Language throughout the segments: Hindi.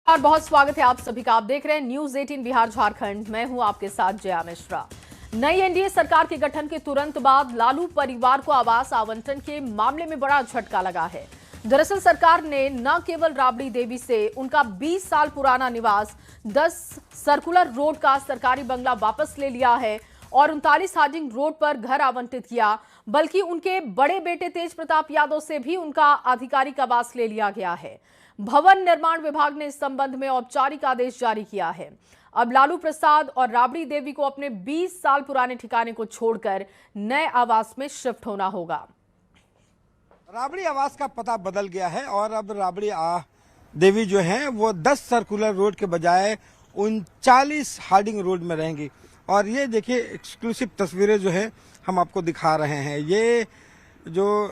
और बहुत स्वागत है आप सभी का। आप देख रहे हैं न्यूज 18 बिहार झारखंड। मैं हूं आपके साथ जया मिश्रा। नई एनडीए सरकार के गठन के तुरंत बाद लालू परिवार को आवास आवंटन के मामले में बड़ा झटका लगा है। दरअसल सरकार ने न केवल राबड़ी देवी से उनका 20 साल पुराना निवास 10 सर्कुलर रोड का सरकारी बंगला वापस ले लिया है और 39 हार्डिंग रोड पर घर आवंटित किया, बल्कि उनके बड़े बेटे तेज प्रताप यादव से भी उनका आधिकारिक आवास ले लिया गया है। भवन निर्माण विभाग ने इस संबंध में औपचारिक आदेश जारी किया है। अब लालू प्रसाद और राबड़ी देवी को अपने 20 साल पुराने ठिकाने को छोड़कर नए आवास में शिफ्ट होना होगा। राबड़ी आवास का पता बदल गया है और अब राबड़ी देवी जो हैं वो 10 सर्कुलर रोड के बजाय 39 हार्डिंग रोड में रहेंगी। और ये देखिए एक्सक्लूसिव तस्वीरें जो है हम आपको दिखा रहे हैं। ये जो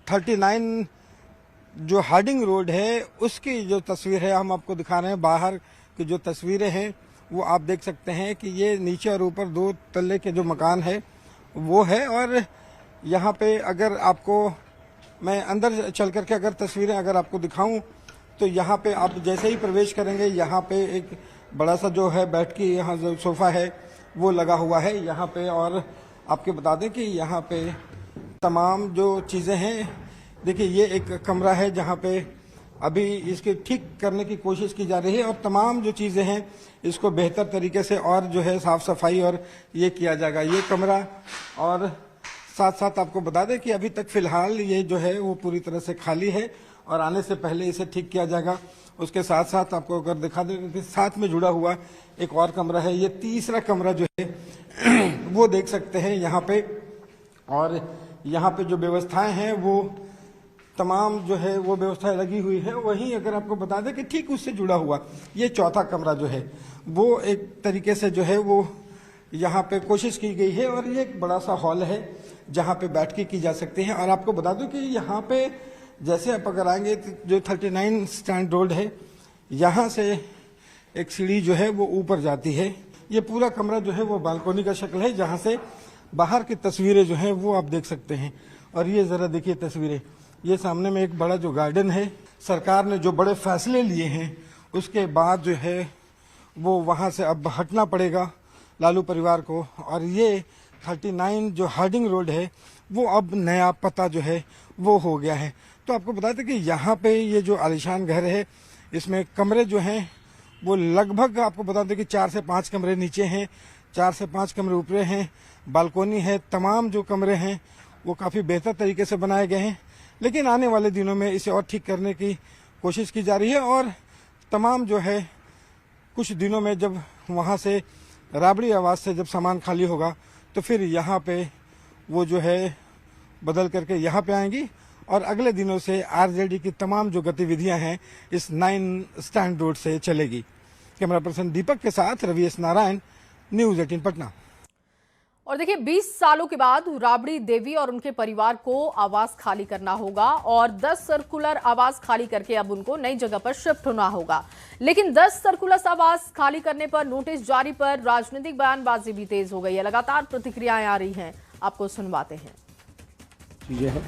39 जो हार्डिंग रोड है उसकी जो तस्वीर है हम आपको दिखा रहे हैं। बाहर की जो तस्वीरें हैं वो आप देख सकते हैं कि ये नीचे और ऊपर 2 तल्ले के जो मकान है वो है। और यहाँ पे अगर आपको मैं अंदर चल करके अगर तस्वीरें अगर आपको दिखाऊं तो यहाँ पे आप जैसे ही प्रवेश करेंगे यहाँ पे एक बड़ा सा जो है बैठ के यहाँ जो सोफा है वो लगा हुआ है यहाँ पे। और आपके बता दें कि यहाँ पे तमाम जो चीज़ें हैं, देखिए ये एक कमरा है जहाँ पे अभी इसके ठीक करने की कोशिश की जा रही है और तमाम जो चीज़ें हैं इसको बेहतर तरीके से और जो है साफ सफाई और ये किया जाएगा ये कमरा। और साथ साथ आपको बता दें कि अभी तक फिलहाल ये जो है वो पूरी तरह से खाली है और आने से पहले इसे ठीक किया जाएगा। उसके साथ साथ आपको अगर दिखा दें कि साथ में जुड़ा हुआ एक और कमरा है, ये तीसरा कमरा जो है वो देख सकते हैं यहाँ पे। और यहाँ पे जो व्यवस्थाएं हैं वो तमाम जो है वो व्यवस्थाएं लगी हुई है। वहीं अगर आपको बता दें कि ठीक उससे जुड़ा हुआ ये चौथा कमरा जो है वो एक तरीके से जो है वो यहाँ पे कोशिश की गई है और ये एक बड़ा सा हॉल है जहाँ पे बैठ के की जा सकती है। और आपको बता दूं कि यहाँ पे जैसे आप अगर आएंगे जो 39 स्टैंड रोड है यहाँ से एक सीढ़ी जो है वो ऊपर जाती है। ये पूरा कमरा जो है वो बालकोनी का शक्ल है जहाँ से बाहर की तस्वीरें जो हैं वो आप देख सकते हैं। और ये ज़रा देखिए तस्वीरें, ये सामने में एक बड़ा जो गार्डन है। सरकार ने जो बड़े फैसले लिए हैं उसके बाद जो है वो वहाँ से अब हटना पड़ेगा लालू परिवार को। और ये 39 जो हार्डिंग रोड है वो अब नया पता जो है वो हो गया है। तो आपको बता दें कि यहाँ पे ये जो आलीशान घर है इसमें कमरे जो हैं वो लगभग आपको बता दें कि 4 से 5 कमरे नीचे हैं, 4 से 5 कमरे ऊपर हैं, बालकोनी है। तमाम जो कमरे हैं वो काफ़ी बेहतर तरीके से बनाए गए हैं, लेकिन आने वाले दिनों में इसे और ठीक करने की कोशिश की जा रही है। और तमाम जो है कुछ दिनों में जब वहाँ से राबड़ी आवास से जब सामान खाली होगा तो फिर यहाँ पे वो जो है बदल करके यहाँ पे आएंगी और अगले दिनों से आरजेडी की तमाम जो गतिविधियां हैं इस 9 स्टैंड रोड से चलेगी। कैमरा पर्सन दीपक के साथ रवि एस नारायण, न्यूज 18 पटना। और देखिए 20 सालों के बाद राबड़ी देवी और उनके परिवार को आवास खाली करना होगा और 10 सर्कुलर आवास खाली करके अब उनको नई जगह पर शिफ्ट होना होगा। लेकिन 10 सर्कुलर आवास खाली करने पर नोटिस जारी पर राजनीतिक बयानबाजी भी तेज हो गई है। लगातार प्रतिक्रियाएं आ रही हैं, आपको सुनवाते हैं। चीजें हैं,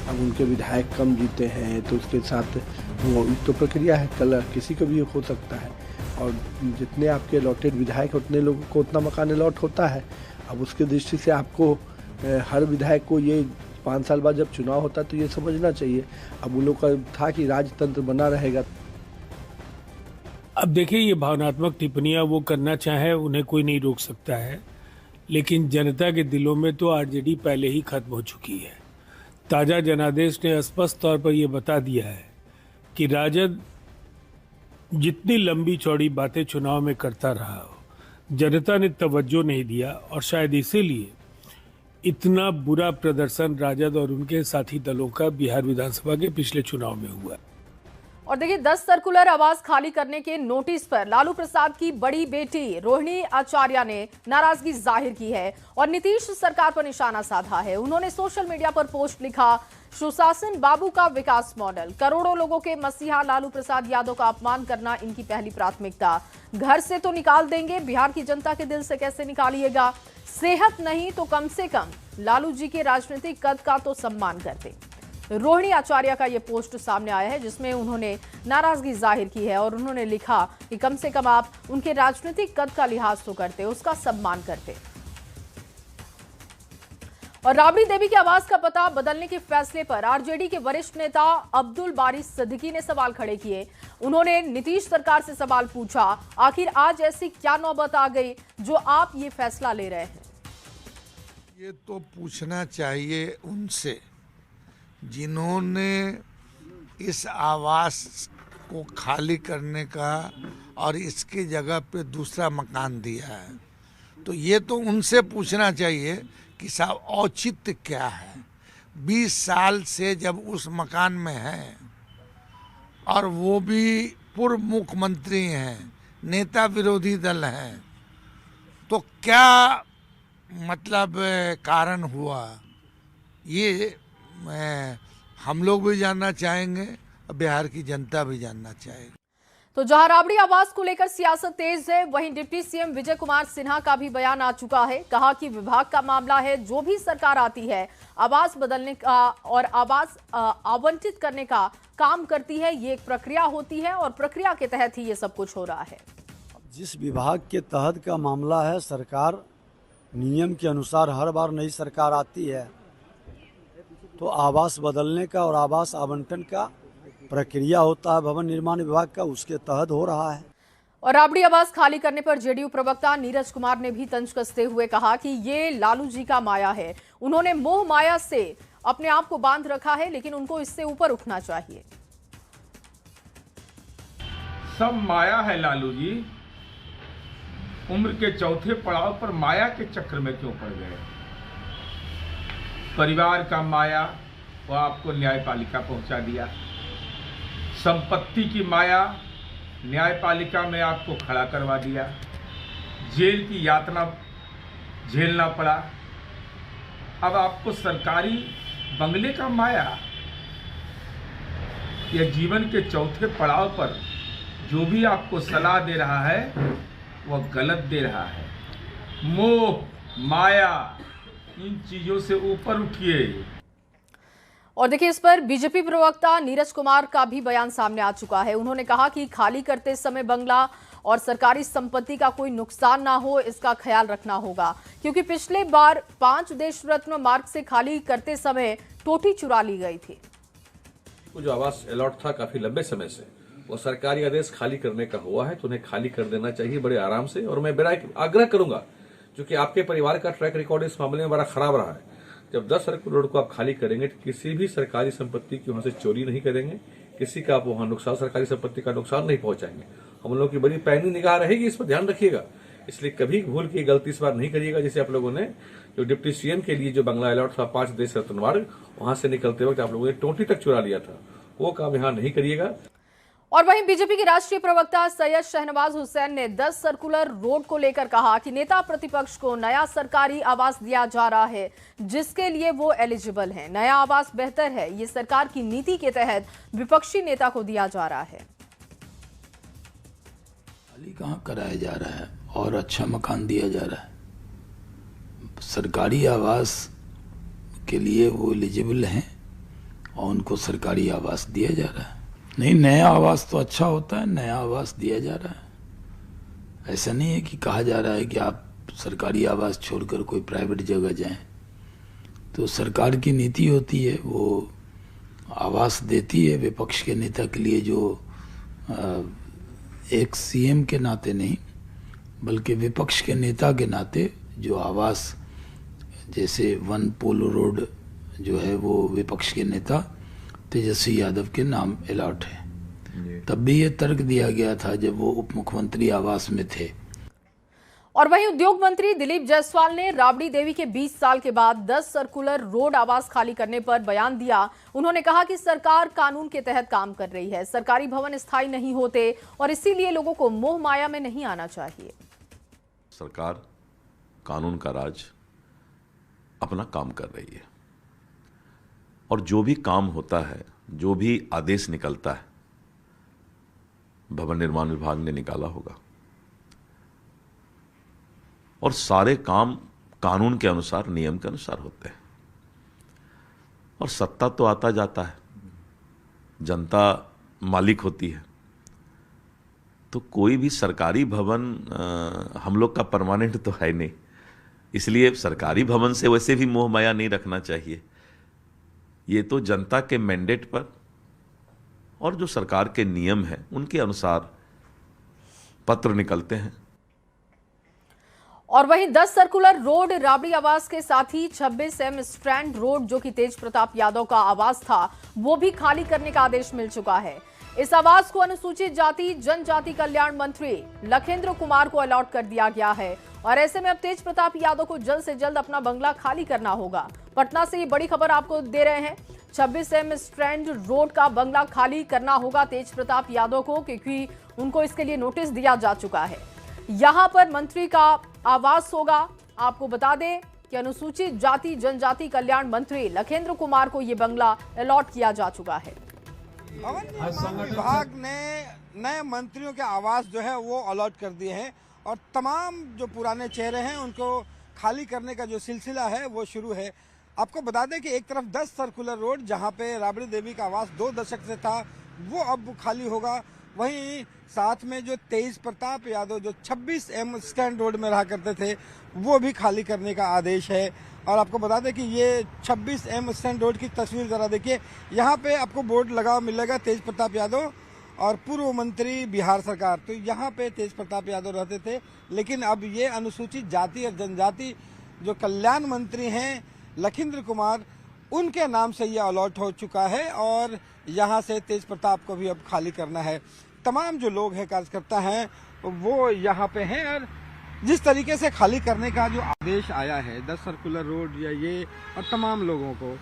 अब उनके विधायक कम जीते हैं तो उसके साथ वो तो प्रक्रिया है, कल किसी को भी हो सकता है। और जितने आपके अलॉटेड विधायक उतने लोगों को उतना मकान अलॉट होता है। अब उसके दृष्टि से आपको हर विधायक को ये 5 साल बाद जब चुनाव होता है तो ये समझना चाहिए। अब उन लोग का था कि राजतंत्र बना रहेगा। अब देखिए ये भावनात्मक टिप्पणियां वो करना चाहे उन्हें कोई नहीं रोक सकता है, लेकिन जनता के दिलों में तो आरजेडी पहले ही खत्म हो चुकी है। ताजा जनादेश ने स्पष्ट तौर पर यह बता दिया है कि राजद जितनी लंबी चौड़ी बातें चुनाव में करता रहा हो, जनता ने तवज्जो नहीं दिया और शायद इसीलिए इतना बुरा प्रदर्शन राजद और उनके साथी दलों का बिहार विधानसभा के पिछले चुनाव में हुआ। और देखिए 10 सर्कुलर आवास खाली करने के नोटिस पर लालू प्रसाद की बड़ी बेटी रोहिणी आचार्य ने नाराजगी जाहिर की है और नीतीश सरकार पर निशाना साधा है। उन्होंने सोशल मीडिया पर पोस्ट लिखा, सुशासन बाबू का विकास मॉडल, करोड़ों लोगों के मसीहा लालू प्रसाद यादव का अपमान करना इनकी पहली प्राथमिकता। घर से तो निकाल देंगे, बिहार की जनता के दिल से कैसे निकालिएगा। सेहत नहीं तो कम से कम लालू जी के राजनीतिक कद का तो सम्मान करते। रोहिणी आचार्य का ये पोस्ट सामने आया है, जिसमें उन्होंने नाराजगी जाहिर की है और उन्होंने लिखा कि कम से कम आप उनके राजनीतिक कद का लिहाज तो करते, उसका सम्मान करते। और राबड़ी देवी के आवास का पता बदलने के फैसले पर आरजेडी के वरिष्ठ नेता अब्दुल बारी सिद्दीकी ने सवाल खड़े किए। उन्होंने नीतीश सरकार से सवाल पूछा, आखिर आज ऐसी क्या नौबत आ गई जो आप ये फैसला ले रहे हैं? ये तो पूछना चाहिए उनसे जिन्होंने इस आवास को खाली करने का और इसकी जगह पे दूसरा मकान दिया है। तो ये तो उनसे पूछना चाहिए कि साहब औचित्य क्या है। 20 साल से जब उस मकान में हैं और वो भी पूर्व मुख्यमंत्री हैं, नेता विरोधी दल हैं, तो क्या मतलब कारण हुआ, ये हम लोग भी जानना चाहेंगे और बिहार की जनता भी जानना चाहेगी। तो जहां राबड़ी आवास को लेकर सियासत तेज है, वहीं डिप्टी सीएम विजय कुमार सिन्हा का भी बयान आ चुका है। कहा कि विभाग का मामला है, जो भी सरकार आती है आवास बदलने का और आवास आवंटित करने का काम करती है, ये एक प्रक्रिया होती है और प्रक्रिया के तहत ही ये सब कुछ हो रहा है। जिस विभाग के तहत का मामला है, सरकार नियम के अनुसार हर बार नई सरकार आती है तो आवास बदलने का और आवास आवंटन का प्रक्रिया होता है भवन निर्माण विभाग का, उसके तहत हो रहा है। और राबड़ी आवास खाली करने पर जेडीयू प्रवक्ता नीरज कुमार ने भी तंज कसते हुए कहा कि ये लालू जी का माया है। उन्होंने मोह माया से अपने आप को बांध रखा है, लेकिन उनको इससे ऊपर उठना चाहिए। सब माया है लालू जी। उम्र के चौथे पड़ाव पर माया के चक्र में क्यों पड़ गए? परिवार का माया वो आपको न्यायपालिका पहुंचा दिया। संपत्ति की माया न्यायपालिका में आपको खड़ा करवा दिया। जेल की यातना झेलना पड़ा। अब आपको सरकारी बंगले का माया, या जीवन के चौथे पड़ाव पर जो भी आपको सलाह दे रहा है वह गलत दे रहा है। मोह माया इन चीजों से ऊपर उठिए। और देखिए, इस पर बीजेपी प्रवक्ता नीरज कुमार का भी बयान सामने आ चुका है। उन्होंने कहा कि खाली करते समय बंगला और सरकारी संपत्ति का कोई नुकसान ना हो, इसका ख्याल रखना होगा, क्योंकि पिछले बार 5 देश रत्न मार्ग से खाली करते समय टोटी चुरा ली गई थी। जो आवास अलॉट था काफी लंबे समय से, वो सरकारी आदेश खाली करने का हुआ है तो उन्हें खाली कर देना चाहिए बड़े आराम से। और मैं बड़ा आग्रह करूंगा, क्योंकि आपके परिवार का ट्रैक रिकॉर्ड इस मामले में बड़ा खराब रहा है। जब 10 सर्कुलर रोड को आप खाली करेंगे तो किसी भी सरकारी संपत्ति की वहां से चोरी नहीं करेंगे, किसी का आप वहां नुकसान, सरकारी संपत्ति का नुकसान नहीं पहुंचाएंगे। हम लोगों की बड़ी पैनी निगाह रहेगी, इस पर ध्यान रखिएगा। इसलिए कभी भूल की गलती इस बार नहीं करिएगा। जैसे आप लोगों ने जो डिप्टी सीएम के लिए जो बंगला अलॉट था 5 देश रत्न मार्ग, वहां से निकलते वक्त आप लोगों ने टोटी तक चुरा लिया था, वो काम यहाँ नहीं करिएगा। और वहीं बीजेपी के राष्ट्रीय प्रवक्ता सैयद शहनवाज हुसैन ने 10 सर्कुलर रोड को लेकर कहा कि नेता प्रतिपक्ष को नया सरकारी आवास दिया जा रहा है जिसके लिए वो एलिजिबल हैं। नया आवास बेहतर है, ये सरकार की नीति के तहत विपक्षी नेता को दिया जा रहा है। खाली कहाँ कराया जा रहा है और अच्छा मकान दिया जा रहा है। सरकारी आवास के लिए वो एलिजिबल हैं और उनको सरकारी आवास दिया जा रहा है। नहीं, नया आवास तो अच्छा होता है, नया आवास दिया जा रहा है। ऐसा नहीं है कि कहा जा रहा है कि आप सरकारी आवास छोड़कर कोई प्राइवेट जगह जाएं। तो सरकार की नीति होती है, वो आवास देती है विपक्ष के नेता के लिए, जो एक सीएम के नाते नहीं बल्कि विपक्ष के नेता के नाते जो आवास, जैसे 1 पोलो रोड जो है वो विपक्ष के नेता तेजस्वी यादव के नाम अलॉट है। तब भी ये तर्क दिया गया था जब वो उप मुख्यमंत्री आवास में थे। और वहीं उद्योग मंत्री दिलीप जायसवाल ने राबड़ी देवी के 20 साल के बाद 10 सर्कुलर रोड आवास खाली करने पर बयान दिया। उन्होंने कहा कि सरकार कानून के तहत काम कर रही है, सरकारी भवन स्थायी नहीं होते और इसीलिए लोगों को मोह माया में नहीं आना चाहिए। सरकार कानून का राज अपना काम कर रही है और जो भी काम होता है, जो भी आदेश निकलता है, भवन निर्माण विभाग ने निकाला होगा और सारे काम कानून के अनुसार, नियम के अनुसार होते हैं। और सत्ता तो आता जाता है, जनता मालिक होती है, तो कोई भी सरकारी भवन हम लोग का परमानेंट तो है नहीं, इसलिए सरकारी भवन से वैसे भी मोह माया नहीं रखना चाहिए। ये तो जनता के मैंडेट पर और जो सरकार के नियम हैं उनके अनुसार पत्र निकलते हैं। और वहीं 10 सर्कुलर रोड राबड़ी आवास के साथ ही 26M स्ट्रैंड रोड जो कि तेज प्रताप यादव का आवास था, वो भी खाली करने का आदेश मिल चुका है। इस आवास को अनुसूचित जाति जनजाति कल्याण मंत्री लखेंद्र कुमार को अलॉट कर दिया गया है और ऐसे में अब तेज प्रताप यादव को जल्द से जल्द अपना बंगला खाली करना होगा। पटना से ये बड़ी खबर आपको दे रहे हैं, 26M स्ट्रैंड रोड का बंगला खाली करना होगा तेज प्रताप यादव को, क्योंकि उनको इसके लिए नोटिस दिया जा चुका है। यहां पर मंत्री का आवास होगा। आपको बता दें कि अनुसूचित जाति जनजाति कल्याण मंत्री लखेंद्र कुमार को यह बंगला अलॉट किया जा चुका है। भवन निर्माण विभाग ने नए मंत्रियों के आवास जो है वो अलॉट कर दिए हैं और तमाम जो पुराने चेहरे हैं उनको खाली करने का जो सिलसिला है वो शुरू है। आपको बता दें कि एक तरफ 10 सर्कुलर रोड जहां पे राबड़ी देवी का आवास 2 दशक से था वो अब खाली होगा। वहीं साथ में जो तेज प्रताप यादव जो 26M स्टैंड रोड में रहा करते थे वो भी खाली करने का आदेश है। और आपको बता दें कि ये 26M स्टैंड रोड की तस्वीर जरा देखिए, यहाँ पे आपको बोर्ड लगा मिलेगा तेज प्रताप यादव और पूर्व मंत्री बिहार सरकार। तो यहाँ पे तेज प्रताप यादव रहते थे, लेकिन अब ये अनुसूचित जाति और जनजाति जो कल्याण मंत्री हैं लखेंद्र कुमार, उनके नाम से ये अलॉट हो चुका है और यहाँ से तेज प्रताप को भी अब खाली करना है। तमाम जो लोग हैं कार्यकर्ता हैं वो यहाँ पे हैं और जिस तरीके से खाली करने का जो आदेश आया है 10 सर्कुलर रोड या ये और तमाम लोगों को,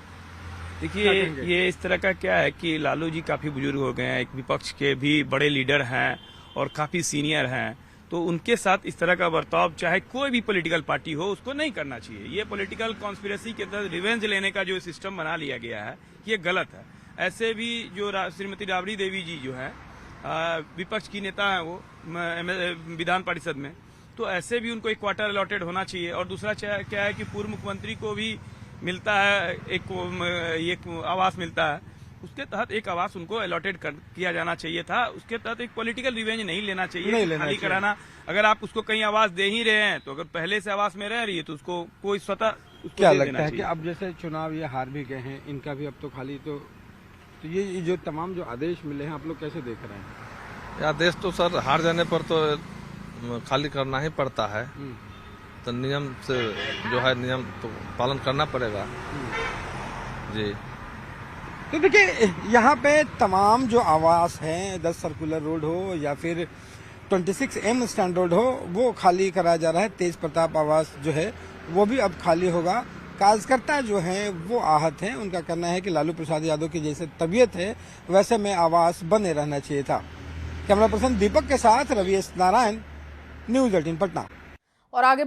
देखिए ये इस तरह का क्या है कि लालू जी काफी बुजुर्ग हो गए हैं, एक विपक्ष के भी बड़े लीडर हैं और काफी सीनियर हैं, तो उनके साथ इस तरह का बर्ताव चाहे कोई भी पॉलिटिकल पार्टी हो उसको नहीं करना चाहिए। ये पॉलिटिकल कॉन्स्पिरेसी के तहत रिवेंज लेने का जो सिस्टम बना लिया गया है ये गलत है। ऐसे भी जो श्रीमती राबड़ी देवी जी जो है विपक्ष की नेता है वो विधान परिषद में, तो ऐसे भी उनको एक क्वार्टर अलॉटेड होना चाहिए। और दूसरा क्या है कि पूर्व मुख्यमंत्री को भी मिलता है एक आवास मिलता है, उसके तहत एक आवास उनको अलॉटेड किया जाना चाहिए था। उसके तहत एक पॉलिटिकल रिवेंज नहीं लेना चाहिए, खाली कराना। अगर आप उसको कहीं आवास दे ही रहे हैं तो अगर पहले से आवास में रह रही है तो उसको कोई स्वतः क्या लगता है कि अब जैसे चुनाव ये हार भी गए हैं, इनका भी अब तो खाली तो ये जो तमाम जो आदेश मिले हैं आप लोग कैसे देख रहे हैं? आदेश तो सर हार जाने पर तो खाली करना ही पड़ता है, तो नियम से जो है नियम तो पालन करना पड़ेगा जी। तो देखिए यहाँ पे तमाम जो आवास हैं 10 सर्कुलर रोड हो या फिर 26M स्टैंड रोड हो वो खाली कराया जा रहा है। तेज प्रताप आवास जो है वो भी अब खाली होगा। कार्यकर्ता जो हैं वो आहत हैं, उनका कहना है कि लालू प्रसाद यादव की जैसे तबीयत है वैसे में आवास बने रहना चाहिए था। कैमरा पर्सन दीपक के साथ रवि एस नारायण, न्यूज़ 18 पटना। और आगे